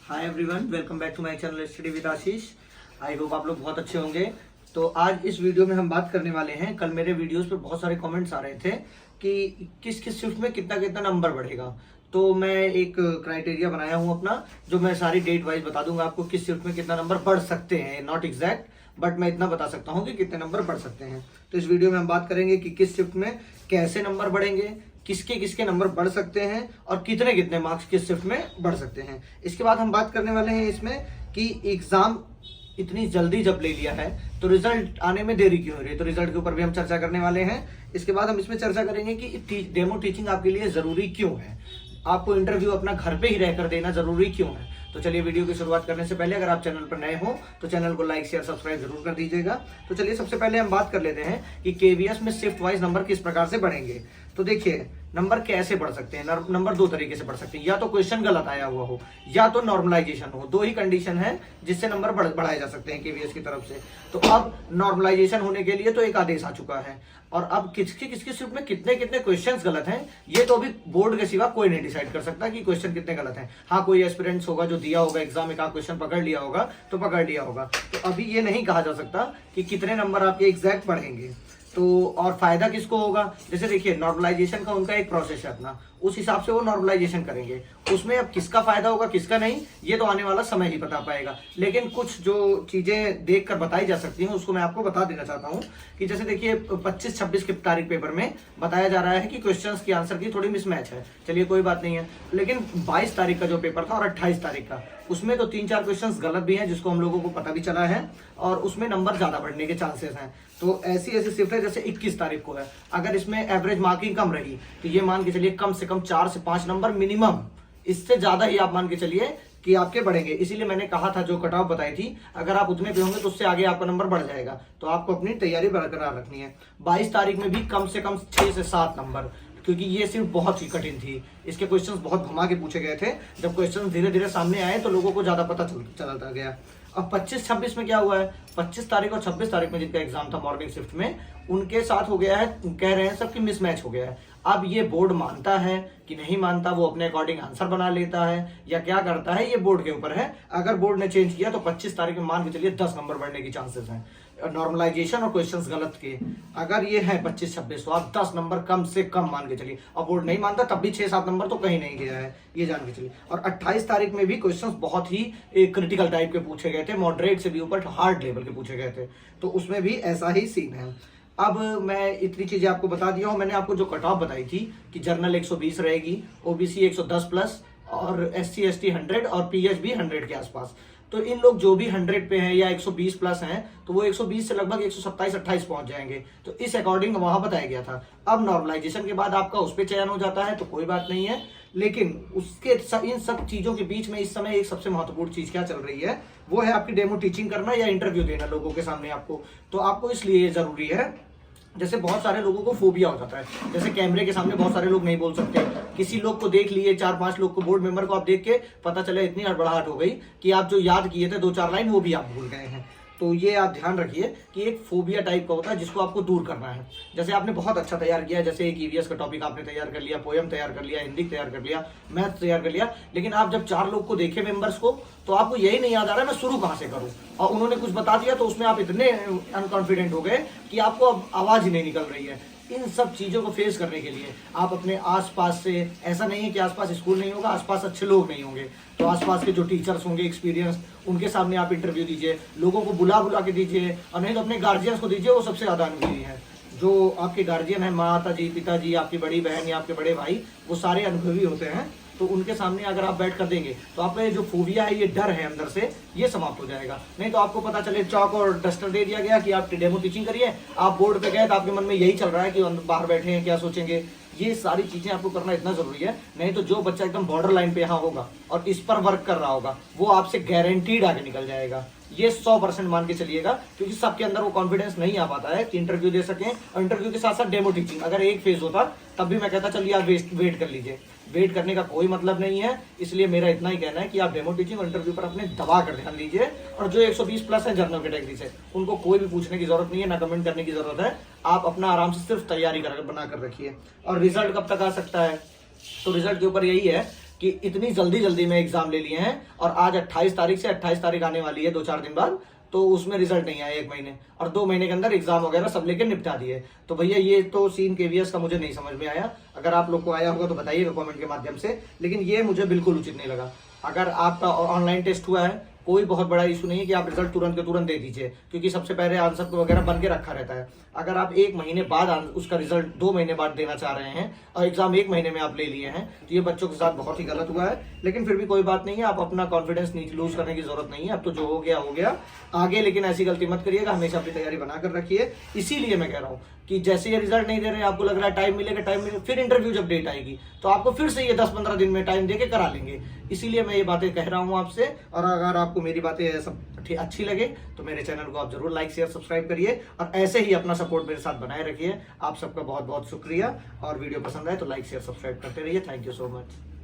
Hi everyone, welcome back to my channel study with Ashish. I hope आप लोग बहुत अच्छे होंगे। तो आज इस वीडियो में हम बात करने वाले हैं, कल मेरे वीडियोस पर बहुत सारे कमेंट्स आ रहे थे कि किस किस शिफ्ट में कितना कितना नंबर बढ़ेगा। तो मैं एक क्राइटेरिया बनाया हूँ अपना, जो मैं सारी डेट वाइज बता दूंगा आपको किस शिफ्ट में कितना नंबर बढ़ सकते हैं। नॉट एग्जैक्ट, बट मैं इतना बता सकता हूँ कि कितने नंबर बढ़ सकते हैं। तो इस वीडियो में हम बात करेंगे कि किस शिफ्ट में कैसे नंबर बढ़ेंगे, किसके किसके नंबर बढ़ सकते हैं और कितने कितने मार्क्स किस शिफ्ट में बढ़ सकते हैं। इसके बाद हम बात करने वाले हैं इसमें कि एग्जाम इतनी जल्दी जब ले लिया है तो रिजल्ट आने में देरी क्यों हो रही है, तो रिजल्ट के ऊपर भी हम चर्चा करने वाले हैं। इसके बाद हम इसमें चर्चा करेंगे कि डेमो टीचिंग आपके लिए जरूरी क्यों है, आपको इंटरव्यू अपना घर पे ही रहकर देना जरूरी क्यों है। तो चलिए वीडियो की शुरुआत करने से पहले अगर आप चैनल पर नए हो तो चैनल को लाइक शेयर सब्सक्राइब जरूर कर दीजिएगा। तो चलिए सबसे पहले हम बात कर लेते हैं कि केवीएस में शिफ्ट वाइज नंबर किस प्रकार से बढ़ेंगे। तो देखिए नंबर कैसे बढ़ सकते हैं। नंबर दो तरीके से बढ़ सकते हैं, या तो क्वेश्चन गलत आया हुआ हो या तो नॉर्मलाइजेशन हो। दो ही कंडीशन है जिससे नंबर बढ़ाए जा सकते हैं केवीएस की तरफ से। तो अब नॉर्मलाइजेशन होने के लिए तो एक आदेश आ चुका है, और अब किसकी किसकी शिफ्ट में कितने कितने क्वेश्चंस गलत हैं ये तो अभी बोर्ड के सिवा कोई नहीं डिसाइड कर सकता कि क्वेश्चन कितने गलत हैं। हाँ, कोई एस्पिरेंट्स होगा जो दिया होगा एग्जाम में, का क्वेश्चन पकड़ लिया होगा तो पकड़ लिया होगा। तो अभी ये नहीं कहा जा सकता कि कितने नंबर आपके एग्जैक्ट बढ़ेंगे। तो और फायदा किसको होगा, जैसे देखिए नॉर्मलाइजेशन का उनका एक प्रोसेस है अपना, उस हिसाब से वो नॉर्मलाइजेशन करेंगे। उसमें अब किसका फायदा होगा किसका नहीं ये तो आने वाला समय ही बता पाएगा। लेकिन कुछ जो चीजें देखकर बताई जा सकती हैं उसको मैं आपको बता देना चाहता हूं कि जैसे देखिए 25-26 की तारीख पेपर में बताया जा रहा है कि क्वेश्चंस की आंसर की थोड़ी मिसमैच है। चलिए कोई बात नहीं है, लेकिन 22 तारीख का जो पेपर था और 28 तारीख का, उसमें तो 3-4 क्वेश्चंस गलत भी हैं जिसको हम लोगों को पता भी चला है, और उसमें नंबर ज्यादा बढ़ने के चांसेस हैं। तो ऐसी ऐसी शिफ्ट है, जैसे 21 तारीख को है, अगर इसमें एवरेज मार्किंग कम रही तो ये मान के चलिए कम से कम 4 से 5 नंबर मिनिमम, इससे ज्यादा ही आप मान के चलिए कि आपके बढ़ेंगे। इसीलिए मैंने कहा था जो कट ऑफ बताई थी, अगर आप उतने पे होंगे तो उससे आगे आपका नंबर बढ़ जाएगा। तो आपको अपनी तैयारी बरकरार रखनी है। 22 तारीख में भी कम से कम 6 से 7 नंबर, क्योंकि ये सिर्फ बहुत ही कठिन थी, इसके क्वेश्चंस बहुत घुमा के पूछे गए थे। जब क्वेश्चंस धीरे धीरे सामने आए तो लोगों को ज्यादा पता चलता गया। अब 25-26 में क्या हुआ है, 25 तारीख और 26 तारीख में जिनका एग्जाम था मॉर्निंग शिफ्ट में, उनके साथ हो गया है, कह रहे हैं सबकी मिसमैच हो गया है। अब ये बोर्ड मानता है कि नहीं मानता, वो अपने अकॉर्डिंग आंसर बना लेता है या क्या करता है, ये बोर्ड के ऊपर है। अगर बोर्ड ने चेंज किया तो 25 तारीख में मान के चलिए 10 नंबर बढ़ने की चांसेस हैं नॉर्मलाइजेशन और क्वेश्चंस गलत के। अगर ये है 25-26 तो आप 10 नंबर कम से कम मान के चलिए। और बोर्ड नहीं मानता तब भी 6-7 नंबर तो कहीं नहीं गया है, ये जान के चलिए। और 28 तारीख में भी क्वेश्चंस बहुत ही क्रिटिकल टाइप के पूछे गए थे, मॉडरेट से भी ऊपर हार्ड लेवल के पूछे गए थे। तो उसमें भी ऐसा ही सीन है। अब मैं इतनी चीजें आपको बता दिया हूं। मैंने आपको जो कट ऑफ बताई थी कि जनरल 120 रहेगी, ओबीसी 110 प्लस, और एससी एसटी 100 और पीएच भी 100 के आसपास। तो इन लोग जो भी 100 पे हैं या 120 प्लस हैं तो वो 120 से लगभग 127-28 पहुंच जाएंगे। तो इस अकॉर्डिंग वहां बताया गया था। अब नॉर्मलाइजेशन के बाद आपका उस पर चयन हो जाता है तो कोई बात नहीं है, लेकिन उसके इन सब चीजों के बीच में इस समय एक सबसे महत्वपूर्ण चीज क्या चल रही है, वो है आपकी डेमो टीचिंग करना या इंटरव्यू देना लोगों के सामने आपको। तो आपको इसलिए जरूरी है, जैसे बहुत सारे लोगों को फोबिया हो जाता है, जैसे कैमरे के सामने बहुत सारे लोग नहीं बोल सकते। किसी लोग को देख लिए, 4-5 लोग को, बोर्ड मेंबर को आप देख के पता चला इतनी हड़बड़ाहट हो गई कि आप जो याद किए थे 2-4 लाइन वो भी आप भूल गए हैं। तो ये आप ध्यान रखिए कि एक फोबिया टाइप का होता है जिसको आपको दूर करना है। जैसे आपने बहुत अच्छा तैयार किया, जैसे एक ईवीएस का टॉपिक आपने तैयार कर लिया, पोएम तैयार कर लिया, हिंदी तैयार कर लिया, मैथ तैयार कर लिया, लेकिन आप जब 4 लोग को देखे मेंबर्स को तो आपको यही नहीं याद आ रहा मैं शुरू कहां से करूं, और उन्होंने कुछ बता दिया तो उसमें आप इतने अनकॉन्फिडेंट हो गए कि आपको अब आवाज ही नहीं निकल रही है। इन सब चीजों को फेस करने के लिए आप अपने आसपास से, ऐसा नहीं है कि आसपास स्कूल नहीं होगा, आसपास अच्छे लोग नहीं होंगे, तो आसपास के जो टीचर्स होंगे एक्सपीरियंस, उनके सामने आप इंटरव्यू दीजिए, लोगों को बुला के दीजिए, और नहीं तो अपने गार्जियंस को दीजिए, वो सबसे ज्यादा अनुभवी है। जो आपके गार्जियन है, माता जी, पिताजी, आपकी बड़ी बहन या आपके बड़े भाई, वो सारे अनुभवी होते हैं। तो उनके सामने अगर आप बैठ कर देंगे तो आप में जो फोबिया है, ये डर है अंदर से, ये समाप्त हो जाएगा। नहीं तो आपको पता चले चौक और डस्टर दे दिया गया कि आप डेमो टीचिंग करिए, आप बोर्ड पे गए तो आपके मन में यही चल रहा है कि बाहर बैठे हैं क्या सोचेंगे। ये सारी चीजें आपको करना इतना जरूरी है। नहीं तो जो बच्चा एकदम बॉर्डर लाइन पे यहाँ होगा और इस पर वर्क कर रहा होगा, वो आपसे गारंटीड आगे निकल जाएगा। ये 100% मान के चलिएगा, क्योंकि सबके अंदर वो कॉन्फिडेंस नहीं आ पाता है कि इंटरव्यू दे सकें। और इंटरव्यू के साथ साथ डेमो टीचिंग अगर एक फेज होता तब भी मैं कहता चलिए आप वेट कर लीजिए। वेट करने का कोई मतलब नहीं है, इसलिए मेरा इतना ही कहना है कि आप डेमो टीचिंग और इंटरव्यू पर अपने दबा कर ध्यान दीजिए। और जो 120 प्लस है जनरल कैटेगरी से, उनको कोई भी पूछने की जरूरत नहीं है, ना कमेंट करने की जरूरत है। आप अपना आराम से सिर्फ तैयारी बना कर रखिए। और रिजल्ट कब तक आ सकता है, तो रिजल्ट के ऊपर यही है कि इतनी जल्दी जल्दी में एग्जाम ले लिए हैं और आज 28 तारीख से 28 तारीख आने वाली है 2-4 दिन बाद, तो उसमें रिजल्ट नहीं आया 1 महीने, और 2 महीने के अंदर एग्जाम वगैरह सब लेके निपटा दिए। तो भैया ये तो सीन केवीएस का मुझे नहीं समझ में आया। अगर आप लोग को आया होगा तो बताइएगा कमेंट के माध्यम से, लेकिन ये मुझे बिल्कुल उचित नहीं लगा। अगर आपका ऑनलाइन टेस्ट हुआ है, कोई बहुत बड़ा इशू नहीं है कि आप रिजल्ट तुरंत के तुरंत दे दीजिए, क्योंकि सबसे पहले आंसर वगैरह बन के रखा रहता है। अगर आप 1 महीने बाद उसका रिजल्ट 2 महीने बाद देना चाह रहे हैं और एग्जाम 1 महीने में आप ले लिए हैं, तो ये बच्चों के साथ बहुत ही गलत हुआ है। लेकिन फिर भी कोई बात नहीं है, आप अपना कॉन्फिडेंस नहीं लूज करने की जरूरत नहीं है। अब तो जो हो गया आगे, लेकिन ऐसी गलती मत करिएगा, हमेशा अपनी तैयारी बनाकर रखिए। इसीलिए मैं कह रहा हूँ कि जैसे ये रिजल्ट नहीं दे रहे हैं, आपको लग रहा है टाइम मिलेगा, फिर इंटरव्यू जब डेट आएगी तो आपको फिर से ये 10-15 दिन में टाइम देके करा लेंगे। इसीलिए मैं ये बातें कह रहा हूँ आपसे। और अगर आपको मेरी बातें सब अच्छी लगे तो मेरे चैनल को आप जरूर लाइक शेयर सब्सक्राइब करिए, और ऐसे ही अपना सपोर्ट मेरे साथ बनाए रखिए। आप सबका बहुत बहुत शुक्रिया, और वीडियो पसंद आए तो लाइक शेयर सब्सक्राइब करते रहिए। Thank you so much.